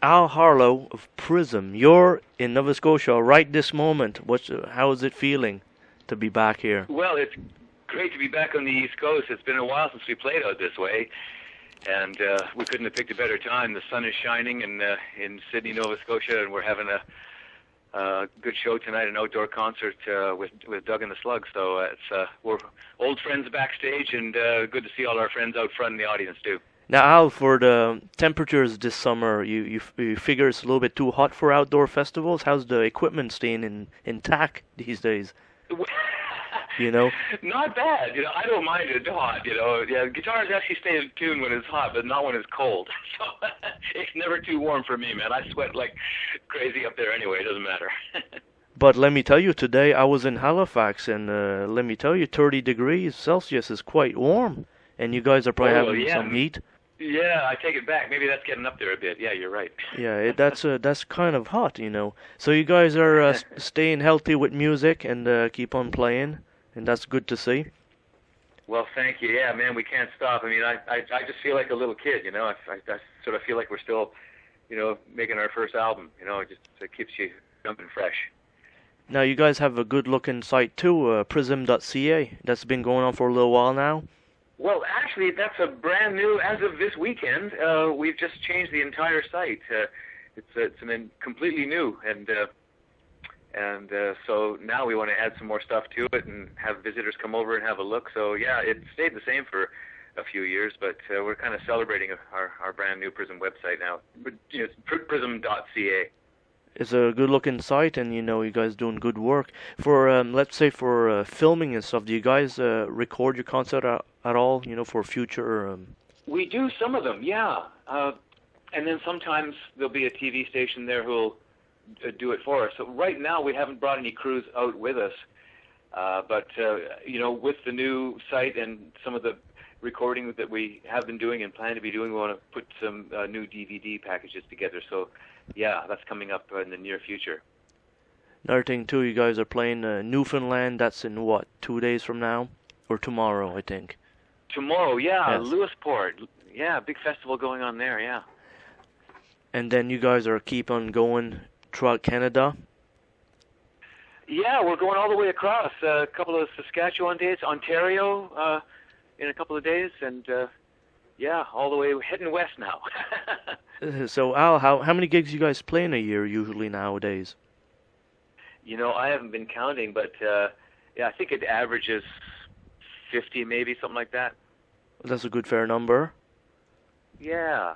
Al Harlow of Prism. You're in Nova Scotia right this moment. How is it feeling to be back here? Well, it's great to be back on the East Coast. It's been a while since we played out this way, and we couldn't have picked a better time. The sun is shining in Sydney, Nova Scotia, and we're having a good show tonight, an outdoor concert with Doug and the Slugs. So we're old friends backstage, and good to see all our friends out front in the audience too. Now, Al, for the temperatures this summer, you figure it's a little bit too hot for outdoor festivals. How's the equipment staying intact these days? You know? Not bad. I don't mind it hot. Yeah, guitars actually stay in tune when it's hot, but not when it's cold. So it's never too warm for me, man. I sweat like crazy up there anyway. It doesn't matter. But let me tell you, today I was in Halifax, and let me tell you, 30 degrees Celsius is quite warm, and you guys are probably having some heat. Yeah, I take it back. Maybe that's getting up there a bit. Yeah, you're right. Yeah, that's kind of hot, So you guys are staying healthy with music and keep on playing, and that's good to see. Well, thank you. Yeah, man, we can't stop. I mean, I just feel like a little kid, I sort of feel like we're still, making our first album. It keeps you jumping fresh. Now, you guys have a good-looking site too, Prism.ca. That's been going on for a little while now. Well, actually, that's a brand new, as of this weekend, we've just changed the entire site. It's completely new, and so now we want to add some more stuff to it and have visitors come over and have a look. So, yeah, it stayed the same for a few years, but we're kind of celebrating our brand new Prism website now. It's prism.ca. It's a good-looking site, and you guys doing good work. For let's say for filming and stuff, do you guys record your concert at all? For future. We do some of them, yeah. And then sometimes there'll be a TV station there who'll do it for us. So right now we haven't brought any crews out with us, but with the new site and some of the recording that we have been doing and plan to be doing, we want to put some new DVD packages together. So, yeah, that's coming up in the near future. Another thing, too, you guys are playing Newfoundland. That's in, 2 days from now? Or tomorrow, I think. Tomorrow, yeah, yes. Lewisport. Yeah, big festival going on there, yeah. And then you guys are keep on going throughout Canada? Yeah, we're going all the way across. A couple of Saskatchewan days, Ontario in a couple of days, and yeah, all the way heading west now. So, Al, how many gigs you guys play in a year usually nowadays? I haven't been counting, but yeah, I think it averages 50 maybe, something like that. That's a good fair number. Yeah.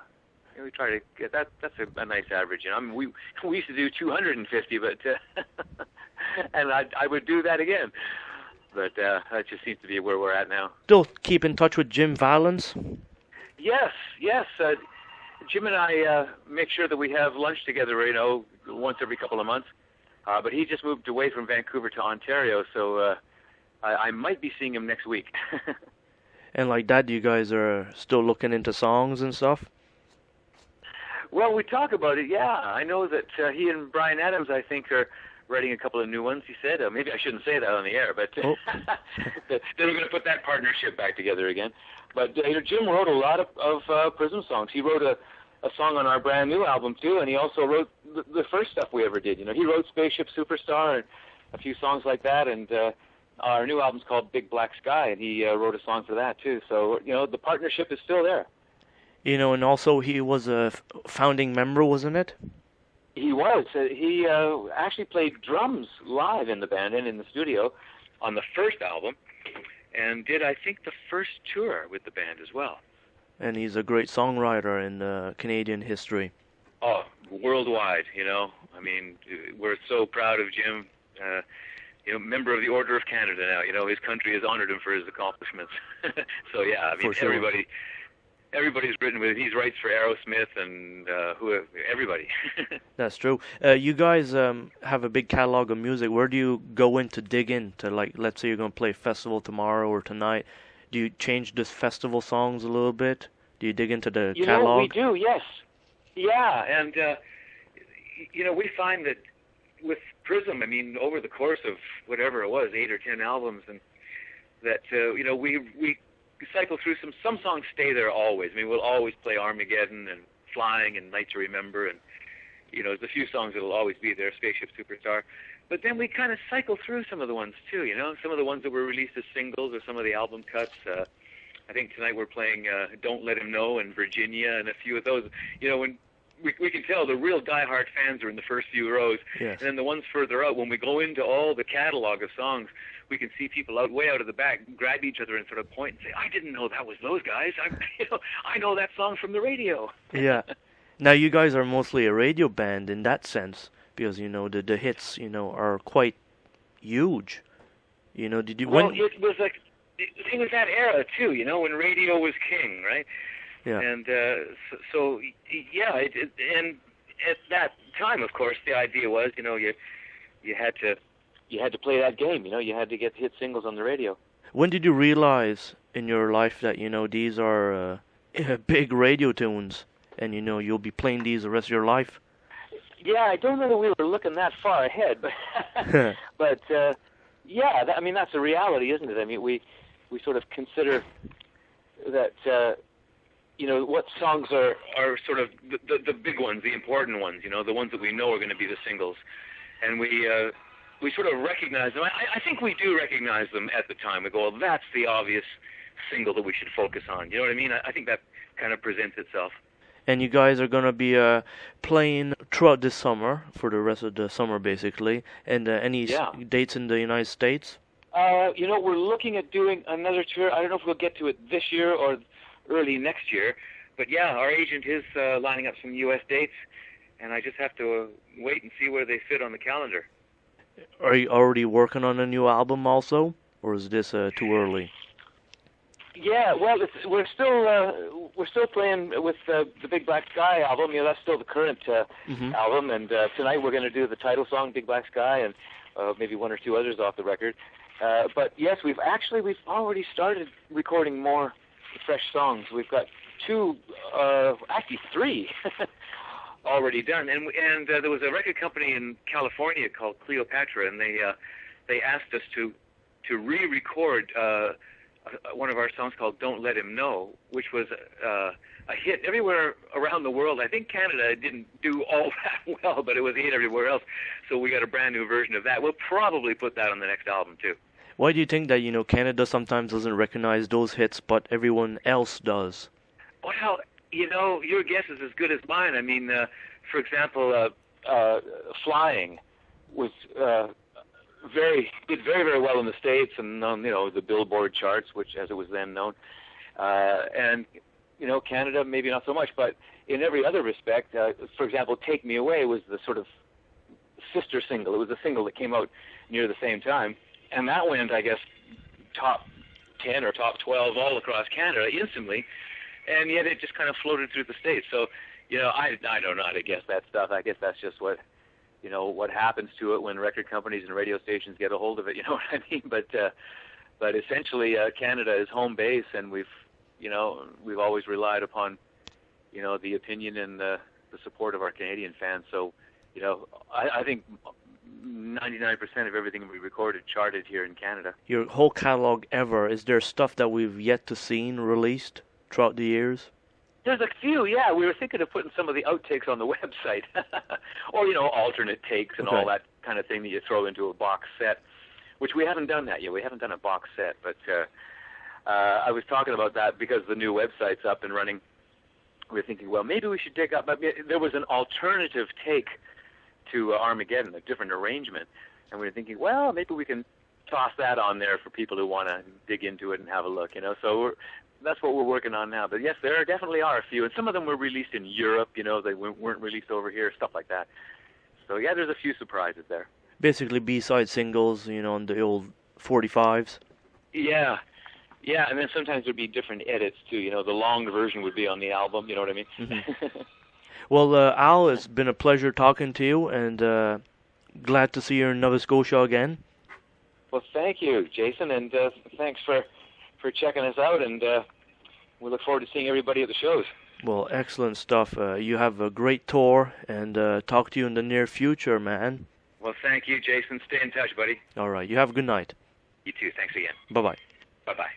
We try to get that. That's a nice average. I mean, we used to do 250, but and I would do that again. But that just seems to be where we're at now. Still keep in touch with Jim Vallance? Yes. Jim and I make sure that we have lunch together, once every couple of months. But he just moved away from Vancouver to Ontario, so I might be seeing him next week. And like that, you guys are still looking into songs and stuff? Well, we talk about it, yeah. I know that he and Brian Adams, I think, are writing a couple of new ones, he said. Maybe I shouldn't say that on the air, but then we're going to put that partnership back together again. But Jim wrote a lot of Prism songs. He wrote a song on our brand new album, too, and he also wrote the first stuff we ever did. He wrote Spaceship Superstar and a few songs like that, and our new album's called Big Black Sky, and he wrote a song for that, too. So, the partnership is still there. And also he was a founding member, wasn't it? He was. He actually played drums live in the band and in the studio on the first album, and did, I think, the first tour with the band as well. And he's a great songwriter in Canadian history. Oh, worldwide, I mean, we're so proud of Jim, member of the Order of Canada now. His country has honored him for his accomplishments. So, yeah, I mean, sure. Everybody's written with it. He writes for Aerosmith and everybody. That's true. You guys have a big catalog of music. Where do you go in to dig into? Like, let's say you're going to play a festival tomorrow or tonight. Do you change the festival songs a little bit? Do you dig into the catalog? We do, yes. Yeah, and, we find that with Prism, I mean, over the course of whatever it was, 8 or 10 albums, and that, we cycle through some songs stay there always. I mean, we'll always play Armageddon and Flying and Night to Remember, and there's a few songs that'll always be there, Spaceship Superstar. But then we kind of cycle through some of the ones too, some of the ones that were released as singles or some of the album cuts. I think tonight we're playing Don't Let Him Know and Virginia and a few of those. When we can tell the real diehard fans are in the first few rows. Yes. And then the ones further out, when we go into all the catalog of songs, we can see people way out of the back grab each other and sort of point and say, I didn't know that was those guys. I know that song from the radio. Yeah. Now you guys are mostly a radio band in that sense, because the hits are quite huge. Did you Well, it was like it was that era too, when radio was king, right? Yeah. And and at that time, of course, the idea was, you had to play that game. You had to get hit singles on the radio. When did you realize in your life that these are big radio tunes, and you'll be playing these the rest of your life? Yeah, I don't know that we were looking that far ahead, but that's a reality, isn't it? I mean, we sort of consider that what songs are sort of the big ones, the important ones, the ones that we know are going to be the singles, and we sort of recognize them. I think we do recognize them at the time. We go, well, that's the obvious single that we should focus on. You know what I mean? I think that kind of presents itself. And you guys are going to be playing throughout this summer, for the rest of the summer, basically. And any dates in the United States? We're looking at doing another tour. I don't know if we'll get to it this year or early next year. But, yeah, our agent is lining up some U.S. dates, and I just have to wait and see where they fit on the calendar. Are you already working on a new album also, or is this too early? Yeah, well, we're still playing with the Big Black Sky album. That's still the current album, and tonight we're going to do the title song, Big Black Sky, and maybe one or two others off the record. But yes, we've already started recording more fresh songs. We've got actually three, already done. And there was a record company in California called Cleopatra, and they asked us to re-record one of our songs called Don't Let Him Know, which was a hit everywhere around the world. I think Canada didn't do all that well, but it was a hit everywhere else. So we got a brand new version of that. We'll probably put that on the next album too. Why do you think that, Canada sometimes doesn't recognize those hits, but everyone else does? Well, your guess is as good as mine. I mean, for example, Flying was did very, very well in the States and on, the Billboard charts, which as it was then known. And, Canada, maybe not so much, but in every other respect, for example, Take Me Away was the sort of sister single. It was a single that came out near the same time. And that went, I guess, top 10 or top 12 all across Canada instantly. And yet it just kind of floated through the States. So, I don't know how to guess that stuff. I guess that's just what happens to it when record companies and radio stations get a hold of it, you know what I mean? But essentially, Canada is home base, and we've always relied upon, the opinion and the support of our Canadian fans. So, I think 99% of everything we recorded charted here in Canada. Your whole catalog ever, is there stuff that we've yet to seen released throughout the years? There's a few, yeah. We were thinking of putting some of the outtakes on the website, or alternate takes and all that kind of thing that you throw into a box set, which we haven't done that yet. We haven't done a box set, but I was talking about that because the new website's up and running. We were thinking, well, maybe we should dig up. There was an alternative take to Armageddon, a different arrangement, and we were thinking, well, maybe we can toss that on there for people who want to dig into it and have a look. So that's what we're working on now. But yes, there definitely are a few, and some of them were released in Europe. They weren't released over here, stuff like that. So yeah, there's a few surprises there. Basically B-side singles, on the old 45s. Yeah, and then sometimes there'd be different edits too. The long version would be on the album. You know what I mean? Mm-hmm. Well, Al, it's been a pleasure talking to you, and glad to see you in Nova Scotia again. Well, thank you, Jason, and thanks for checking us out, and we look forward to seeing everybody at the shows. Well, excellent stuff. You have a great tour, and talk to you in the near future, man. Well, thank you, Jason. Stay in touch, buddy. All right. You have a good night. You too. Thanks again. Bye-bye. Bye-bye.